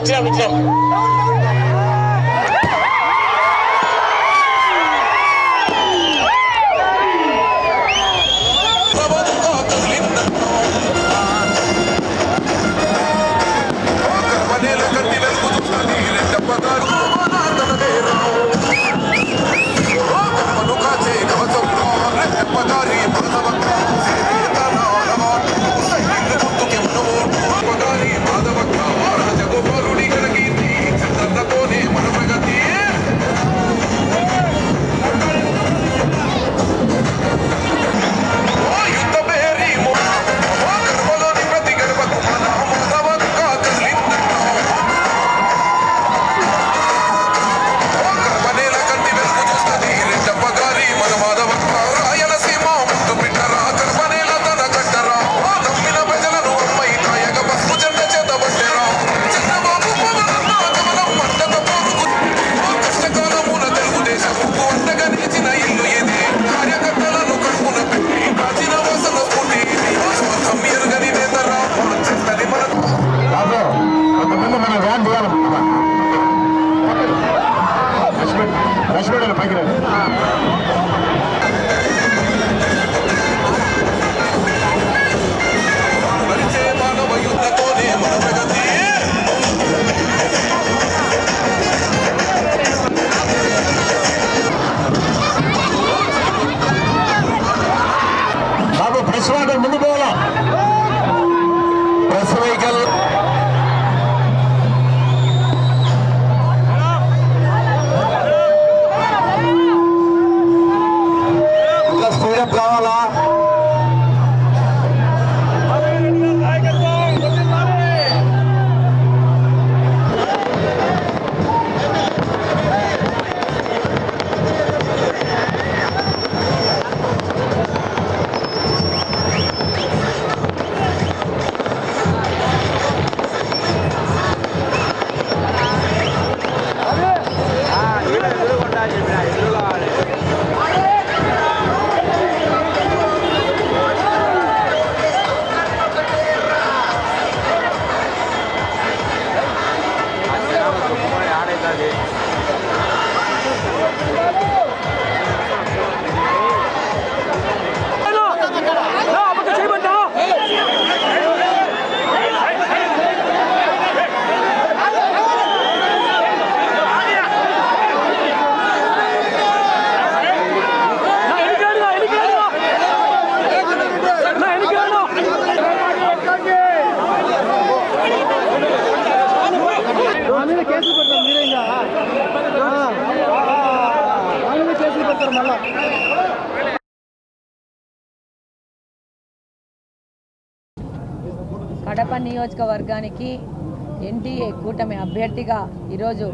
విజయం కడప నియోజకవర్గానికి ఎన్డీఏ కూటమి అభ్యర్థిగా ఈరోజు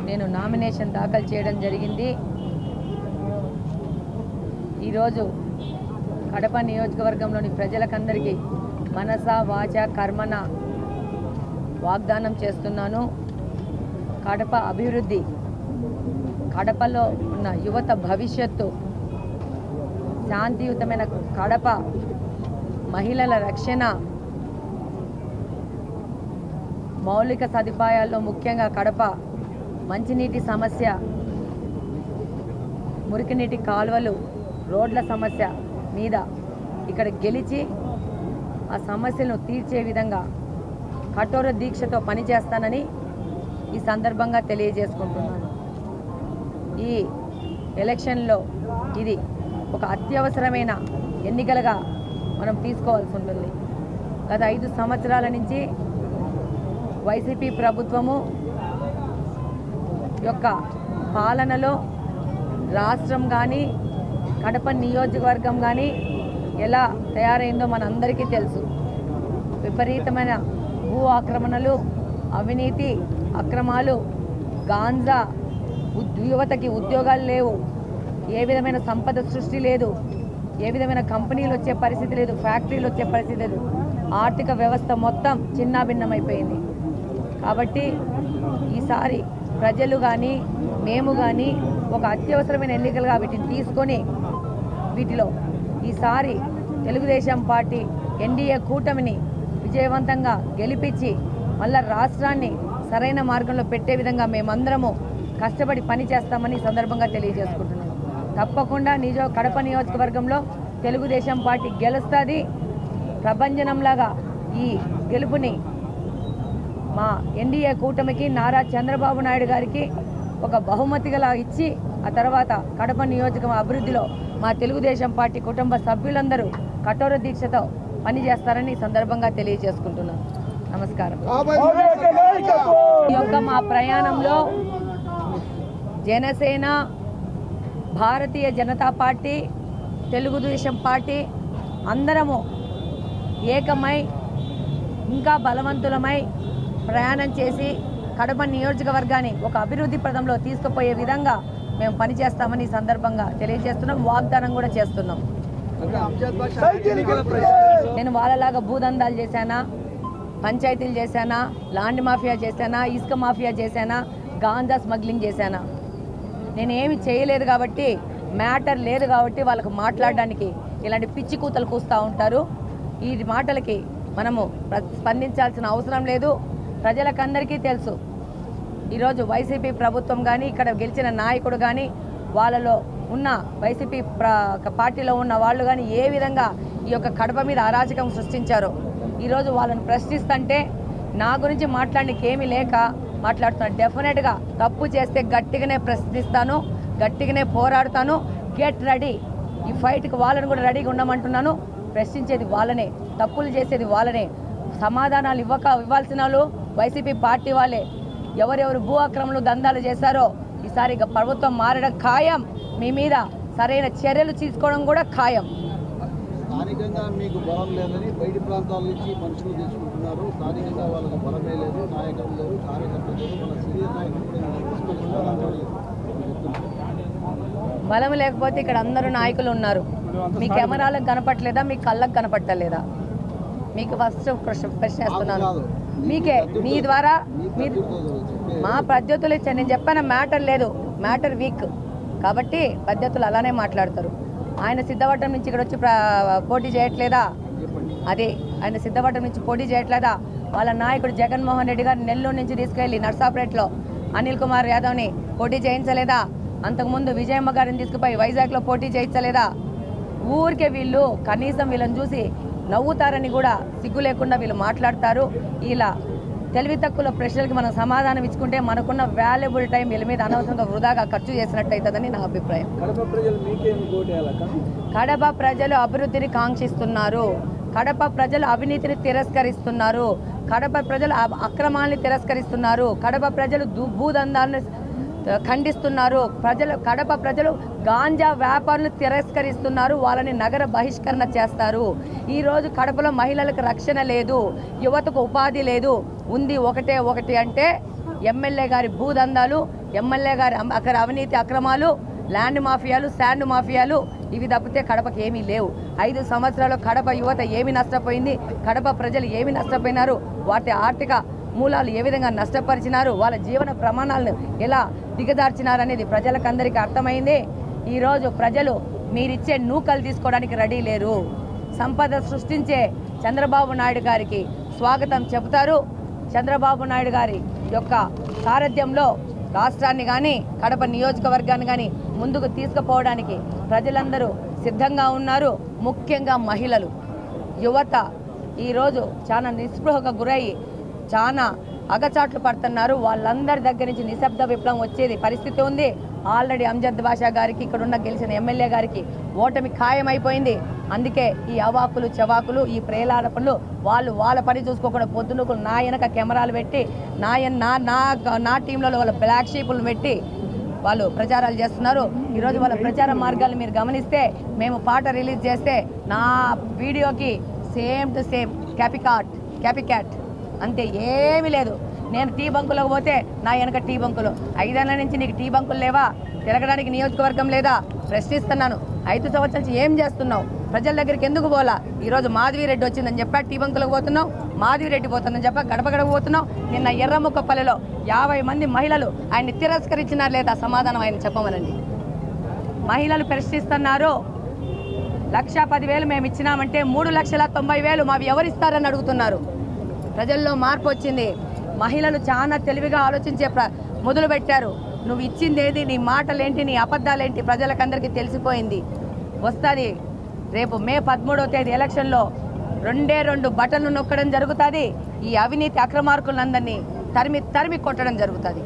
నేను నామినేషన్ దాఖలు చేయడం జరిగింది. ఈరోజు కడప నియోజకవర్గంలోని ప్రజలకందరికీ మనస వాచ కర్మన వాగ్దానం చేస్తున్నాను. కడప అభివృద్ధి, కడపలో ఉన్న యువత భవిష్యత్తు, శాంతియుతమైన కడప, మహిళల రక్షణ, మౌలిక సదుపాయాల్లో ముఖ్యంగా కడప మంచినీటి సమస్య, మురికినీటి కాలువలు, రోడ్ల సమస్య మీద ఇక్కడ గెలిచి ఆ సమస్యలను తీర్చే విధంగా కఠోర దీక్షతో పనిచేస్తానని ఈ సందర్భంగా తెలియజేసుకుంటున్నాను. ఈ ఎలక్షన్లో ఇది ఒక అత్యవసరమైన ఎన్నికలుగా మనం తీసుకోవాల్సి ఉంటుంది. గత 5 సంవత్సరాల నుంచి వైసీపీ ప్రభుత్వము యొక్క పాలనలో రాష్ట్రం కానీ కడప నియోజకవర్గం కానీ ఎలా తయారైందో మనందరికీ తెలుసు. విపరీతమైన భూ ఆక్రమణలు, అవినీతి అక్రమాలు, గాంజా, యువతకి ఉద్యోగాలు లేవు, ఏ విధమైన సంపద సృష్టి లేదు, ఏ విధమైన కంపెనీలు వచ్చే పరిస్థితి లేదు, ఫ్యాక్టరీలు వచ్చే పరిస్థితి లేదు. ఆర్థిక వ్యవస్థ మొత్తం చిన్నాభిన్నమైపోయింది. కాబట్టి ఈసారి ప్రజలు కానీ మేము కానీ ఒక అత్యవసరమైన ఎన్నికలుగా వీటిని తీసుకొని వీటిలో ఈసారి తెలుగుదేశం పార్టీ ఎన్డీఏ కూటమిని విజయవంతంగా గెలిపించి మళ్ళా రాష్ట్రాన్ని సరైన మార్గంలో పెట్టే విధంగా మేమందరము కష్టపడి పని చేస్తామని ఈ సందర్భంగా తెలియజేసుకుంటున్నాం. తప్పకుండా కడప నియోజకవర్గంలో తెలుగుదేశం పార్టీ గెలుస్తుంది. ప్రభంజనంలాగా ఈ గెలుపుని మా ఎన్డీఏ కూటమికి నారా చంద్రబాబు నాయుడు గారికి ఒక బహుమతిగా ఇచ్చి ఆ తర్వాత కడప నియోజకవర్గం అభివృద్ధిలో మా తెలుగుదేశం పార్టీ కుటుంబ సభ్యులందరూ కఠోర దీక్షతో పనిచేస్తారని ఈ సందర్భంగా తెలియజేసుకుంటున్నాను. నమస్కారం. ఈ యొక్క మా ప్రయాణంలో జనసేన, భారతీయ జనతా పార్టీ, తెలుగుదేశం పార్టీ అందరము ఏకమై ఇంకా బలవంతులమై ప్రయాణం చేసి కడప నియోజకవర్గాన్ని ఒక అభివృద్ధి పదంలో తీసుకుపోయే విధంగా మేము పనిచేస్తామని ఈ సందర్భంగా తెలియజేస్తున్నాం. వాగ్దానం కూడా చేస్తున్నాం. నేను వాళ్ళలాగా భూదందాలు చేశానా, పంచాయతీలు చేశానా, ల్యాండ్ మాఫియా చేశానా, ఇసుక మాఫియా చేశానా, గాంజా స్మగ్లింగ్ చేశానా? నేనేమి చేయలేదు కాబట్టి, మ్యాటర్ లేదు కాబట్టి వాళ్ళకు మాట్లాడడానికి ఇలాంటి పిచ్చి కూతలు కూస్తూ ఉంటారు. ఈ మాటలకి మనము స్పందించాల్సిన అవసరం లేదు. ప్రజలకందరికీ తెలుసు ఈరోజు వైసీపీ ప్రభుత్వం కానీ, ఇక్కడ గెలిచిన నాయకుడు కానీ, వాళ్ళలో ఉన్న వైసీపీ పార్టీలో ఉన్న వాళ్ళు కానీ ఏ విధంగా ఈ యొక్క కడప మీద అరాచకం సృష్టించారో ఈరోజు వాళ్ళని ప్రశ్నిస్తుంటే నా గురించి మాట్లాడడానికి ఏమీ లేక మాట్లాడుతున్నాను. డెఫినెట్గా తప్పు చేస్తే గట్టిగానే ప్రశ్నిస్తాను, గట్టిగానే పోరాడుతాను. Get ready. ఈ ఫైట్కి వాళ్ళని కూడా రెడీగా ఉండమంటున్నాను. ప్రశ్నించేది వాళ్ళనే, తప్పులు చేసేది వాళ్ళనే. సమాధానాలు ఇవ్వాల్సిన వాళ్ళు వైసీపీ పార్టీ వాళ్ళే. ఎవరెవరు భూ ఆక్రమణలు దందాలు చేశారో ఈసారి ప్రభుత్వం మారడం ఖాయం. మీ మీద సరైన చర్యలు తీసుకోవడం కూడా ఖాయం. స్థానికంగా మీకు బలం లేదని బయటి ప్రాంతాల నుంచి మనుషులు తీసుకుంటున్నారు. స్థానికంగా వాళ్ళకు బలమే లేదు, నాయకులు లేరు, కార్యకర్తలు లేరు. మన సీనియర్ నాయకులు బలం లేకపోతే ఇక్కడ అందరూ నాయకులు ఉన్నారు. మీ కెమెరాలకు కనపట్లేదా, మీ కళ్ళకు కనపట్టలేదా? మీకు ఫస్ట్ ప్రశ్న వేస్తున్నాను. మీకే, మీ ద్వారా మా పద్ధతులు ఇచ్చాను. నేను చెప్పాను మ్యాటర్ లేదు, మ్యాటర్ వీక్ కాబట్టి పద్ధతులు అలానే మాట్లాడతారు. ఆయన సిద్ధవటం నుంచి ఇక్కడ వచ్చి పోటీ చేయట్లేదా? అదే ఆయన సిద్ధవటం నుంచి పోటీ చేయట్లేదా? వాళ్ళ నాయకుడు జగన్మోహన్ రెడ్డి గారు నెల్లూరు నుంచి తీసుకెళ్లి నర్సాపేటలో అనిల్ కుమార్ యాదవ్ని పోటీ చేయించలేదా? అంతకుముందు విజయమ్మ గారిని తీసుకుపోయి వైజాగ్లో పోటీ చేయించలేదా? ఊరికే వీళ్ళు కనీసం వీళ్ళని చూసి నవ్వుతారని కూడా సిగ్గు లేకుండా వీళ్ళు మాట్లాడతారు. ఇలా తెలివి తక్కువ ప్రశ్నలకి మనం సమాధానం ఇచ్చుకుంటే మనకున్న వాల్యుబుల్ టైం వీళ్ళ మీద అనవసరంగా వృధాగా ఖర్చు చేసినట్టు అవుతుందని నా అభిప్రాయం. కడప ప్రజలు అభివృద్ధిని కాంక్షిస్తున్నారు. కడప ప్రజలు అవినీతిని తిరస్కరిస్తున్నారు. కడప ప్రజలు అక్రమాలని తిరస్కరిస్తున్నారు. కడప ప్రజలు భూదందాలను ఖండిస్తున్నారు. కడప ప్రజలు గాంజా వ్యాపారులను తిరస్కరిస్తున్నారు. వాళ్ళని నగర బహిష్కరణ చేస్తారు. ఈరోజు కడపలో మహిళలకు రక్షణ లేదు, యువతకు ఉపాధి లేదు. ఉంది ఒకటి అంటే ఎమ్మెల్యే గారి భూదందాలు, ఎమ్మెల్యే గారి అవినీతి అక్రమాలు, ల్యాండ్ మాఫియాలు, శాండ్ మాఫియాలు. ఇవి తప్పితే కడపకి ఏమీ లేవు. 5 సంవత్సరాలు కడప యువత ఏమి నష్టపోయింది, కడప ప్రజలు ఏమి నష్టపోయినారు, వాటి ఆర్థిక మూలాలు ఏ విధంగా నష్టపరిచినారు, వాళ్ళ జీవన ప్రమాణాలను ఎలా దిగదార్చినారనేది ప్రజలకందరికీ అర్థమైంది. ఈరోజు ప్రజలు మీరిచ్చే నూకలు తీసుకోవడానికి రెడీ లేరు. సంపద సృష్టించే చంద్రబాబు నాయుడు గారికి స్వాగతం చెబుతారు. చంద్రబాబు నాయుడు గారి యొక్క సారథ్యంలో రాష్ట్రాన్ని కానీ కడప నియోజకవర్గాన్ని కానీ ముందుకు తీసుకుపోవడానికి ప్రజలందరూ సిద్ధంగా ఉన్నారు. ముఖ్యంగా మహిళలు, యువత ఈరోజు చాలా నిస్పృహకు గురై చాలా అగచాట్లు పడుతున్నారు. వాళ్ళందరి దగ్గర నుంచి నిశ్శబ్ద విప్లవం వచ్చేది పరిస్థితి ఉంది. ఆల్రెడీ అంజద్ బాషా గారికి, ఇక్కడున్న గెలిచిన ఎమ్మెల్యే గారికి ఓటమి ఖాయమైపోయింది. అందుకే ఈ అవాకులు చవాకులు, ఈ ప్రేలాడపలు వాళ్ళ పని చూసుకోకుండా పొద్దునకు నా వెనక కెమెరాలు పెట్టి నా టీంలో వాళ్ళ బ్లాక్ షీపులను పెట్టి వాళ్ళు ప్రచారాలు చేస్తున్నారు. ఈరోజు వాళ్ళ ప్రచార మార్గాలు మీరు గమనిస్తే, మేము పాట రిలీజ్ చేస్తే నా వీడియోకి సేమ్ టు సేమ్ క్యాపిక్యాట్ అంతే, ఏమీ లేదు. నేను టీ బంకులకు పోతే నా వెనక టీ బంకులు. 5 ఏళ్ల నుంచి నీకు టీ బంకులు లేవా? తిరగడానికి నియోజకవర్గం లేదా? ప్రశ్నిస్తున్నాను. 5 సంవత్సరాల నుంచి ఏం చేస్తున్నావు? ప్రజల దగ్గరికి ఎందుకు పోలా? ఈరోజు మాధవిరెడ్డి వచ్చిందని చెప్పా టీ బంకులకు పోతున్నావు, మాధవిరెడ్డి పోతుందని చెప్పా గడప పోతున్నావు. నిన్న ఎర్రముక్కపల్లిలో 50 మంది మహిళలు ఆయన్ని తిరస్కరించినారు లేదా? సమాధానం ఆయన చెప్పమనండి. మహిళలు ప్రశ్నిస్తున్నారు. 1,10,000 మేము ఇచ్చినామంటే 3,90,000 మావి ఎవరిస్తారని అడుగుతున్నారు. ప్రజల్లో మార్పు వచ్చింది. మహిళలు చాలా తెలివిగా ఆలోచించే మొదలు పెట్టారు. నువ్వు ఇచ్చింది ఏది, నీ మాటలేంటి, నీ అబద్ధాలేంటి ప్రజలకందరికీ తెలిసిపోయింది. వస్తుంది రేపు మే 13వ తేదీ ఎలక్షన్లో 2 బటన్లు నొక్కడం జరుగుతుంది. ఈ అవినీతి అక్రమార్కులందరినీ తరిమి కొట్టడం జరుగుతుంది.